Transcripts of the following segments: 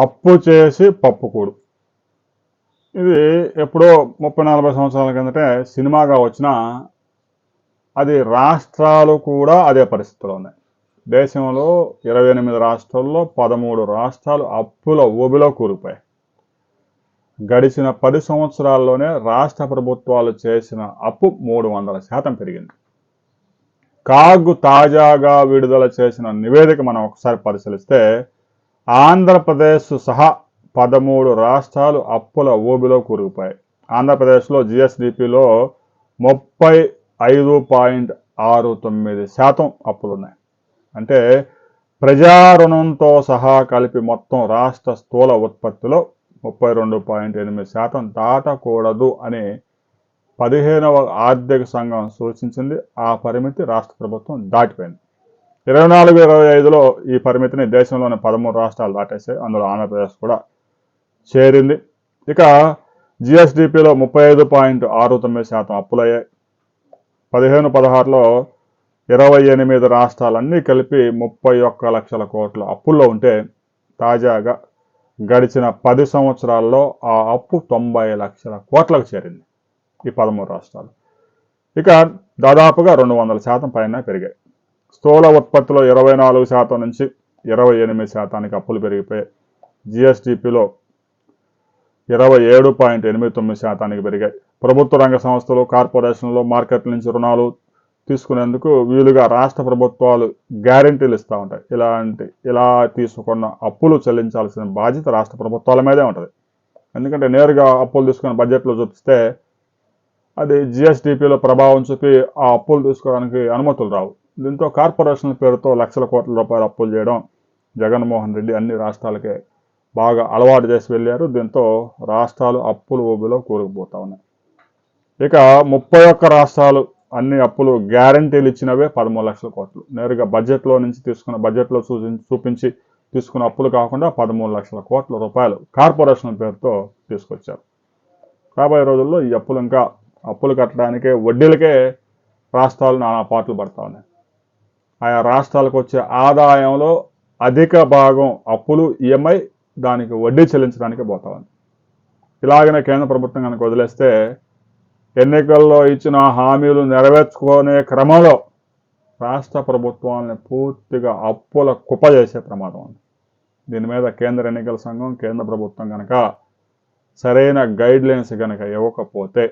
అప్పు చేసి పప్పుకూడు. ఇది ఎప్పుడో 30-40 సంవత్సరాల కిందటే సినిమాగా వచ్చిన అది రాష్ట్రాలు కూడా అదే పరిస్థితిలో ఉన్నాయి. దేశంలో 28 రాష్ట్రాల్లో 13 రాష్ట్రాలు అప్పుల ఊబిలో కూలిపోయాయి. గడిచిన 10 సంవత్సరాల్లోనే రాష్ట్ర ప్రభుత్వాలు చేసిన అప్పు 300% పెరిగింది. కాగ్ తాజాగా విడుదల చేసిన నివేదిక మనం ఒకసారి పరిశీలిస్తే ఆంధ్రప్రదేశ్ సహా 13 రాష్ట్రాలు అప్పుల ఊబిలో కూరుకుపోయాయి. ఆంధ్రప్రదేశ్లో జిఎస్డిపిలో 35.69% అప్పులున్నాయి. అంటే ప్రజా రుణంతో సహా కలిపి మొత్తం రాష్ట్ర స్థూల ఉత్పత్తిలో 32.8% దాటకూడదు అని 15వ ఆర్థిక సంఘం సూచించింది. ఆ పరిమితి రాష్ట్ర ప్రభుత్వం దాటిపోయింది. 24-25లో ఈ పరిమితిని దేశంలోని 13 రాష్ట్రాలు దాటేసాయి. అందులో ఆంధ్రప్రదేశ్ కూడా చేరింది. ఇక జిఎస్డిపిలో 35.69% అప్పులయ్యాయి. 15-16లో 28 రాష్ట్రాలన్నీ కలిపి 31 లక్షల కోట్ల అప్పుల్లో ఉంటే తాజాగా గడిచిన 10 సంవత్సరాల్లో ఆ అప్పు 90 లక్షల కోట్లకు చేరింది ఈ 13 రాష్ట్రాలు. ఇక దాదాపుగా 200% పైన పెరిగాయి. స్థూల ఉత్పత్తిలో 24% నుంచి 28% అప్పులు పెరిగిపోయాయి. జిఎస్డిపిలో 27.89% పెరిగాయి. ప్రభుత్వ రంగ సంస్థలు, కార్పొరేషన్లు మార్కెట్ల నుంచి రుణాలు తీసుకునేందుకు వీలుగా రాష్ట్ర ప్రభుత్వాలు గ్యారెంటీలు ఇస్తూ ఉంటాయి. ఇలా తీసుకున్న అప్పులు చెల్లించాల్సిన బాధ్యత రాష్ట్ర ప్రభుత్వాల మీదే ఉంటుంది. ఎందుకంటే నేరుగా అప్పులు తీసుకుని బడ్జెట్లో చూపిస్తే అది జిఎస్డిపిలో ప్రభావం చూపి ఆ అప్పులు తీసుకోవడానికి అనుమతులు రావు. దీంతో కార్పొరేషన్ల పేరుతో లక్షల కోట్ల రూపాయలు అప్పులు చేయడం జగన్మోహన్ రెడ్డి అన్ని రాష్ట్రాలకే బాగా అలవాటు చేసి వెళ్ళారు. దీంతో రాష్ట్రాలు అప్పుల ఊబిలో కూరుకుపోతా ఉన్నాయి. ఇక 31 రాష్ట్రాలు అన్ని అప్పులు గ్యారంటీలు ఇచ్చినవే 13 లక్షల కోట్లు. నేరుగా బడ్జెట్లో నుంచి తీసుకున్న బడ్జెట్లో చూపించి తీసుకున్న అప్పులు కాకుండా 13 లక్షల కోట్ల రూపాయలు కార్పొరేషన్ పేరుతో తీసుకొచ్చారు. రాబోయే రోజుల్లో ఈ అప్పులు కట్టడానికే వడ్డీలకే రాష్ట్రాలు నానా పాటలు పడతా ఉన్నాయి. ఆయా రాష్ట్రాలకు వచ్చే ఆదాయంలో అధిక భాగం అప్పులు ఈఎంఐ దానికి వడ్డీ చెల్లించడానికి పోతా ఉంది. ఇలాగనే కేంద్ర ప్రభుత్వం కనుక వదిలేస్తే ఎన్నికల్లో ఇచ్చిన హామీలు నెరవేర్చుకునే క్రమంలో రాష్ట్ర ప్రభుత్వాలను పూర్తిగా అప్పుల కుప్ప చేసే ప్రమాదం ఉంది. దీని మీద కేంద్ర ఎన్నికల సంఘం, కేంద్ర ప్రభుత్వం కనుక సరైన గైడ్ లైన్స్ కనుక ఇవ్వకపోతే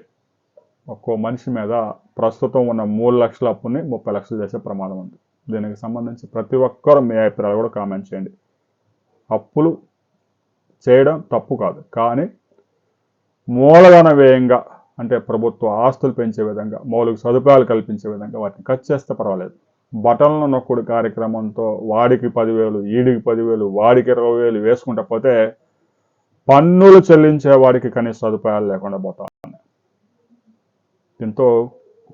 ఒక్కో మనిషి మీద ప్రస్తుతం ఉన్న 3 లక్షల అప్పుని 30 లక్షలు చేసే ప్రమాదం ఉంది. దీనికి సంబంధించి ప్రతి ఒక్కరు మీ అభిప్రాయాలు కూడా కామెంట్ చేయండి. అప్పులు చేయడం తప్పు కాదు, కానీ మూలధన వ్యయంగా అంటే ప్రభుత్వ ఆస్తులు పెంచే విధంగా, మౌలిక సదుపాయాలు కల్పించే విధంగా వాటిని ఖర్చు చేస్తే పర్వాలేదు. బటన్లు నొక్కుడు కార్యక్రమంతో వాడికి 10,000, ఈడికి 10,000, వాడికి 20,000 వేసుకుంటా పోతే పన్నులు చెల్లించే వాడికి కనీస సదుపాయాలు లేకుండా పోతా ఉన్నాయి. దీంతో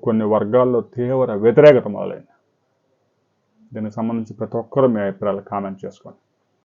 కొన్ని వర్గాల్లో తీవ్ర వ్యతిరేకత మొదలైంది. దీనికి సంబంధించి ప్రతి ఒక్కరూ మీ అభిప్రాయాలు కామెంట్ చేసుకోండి.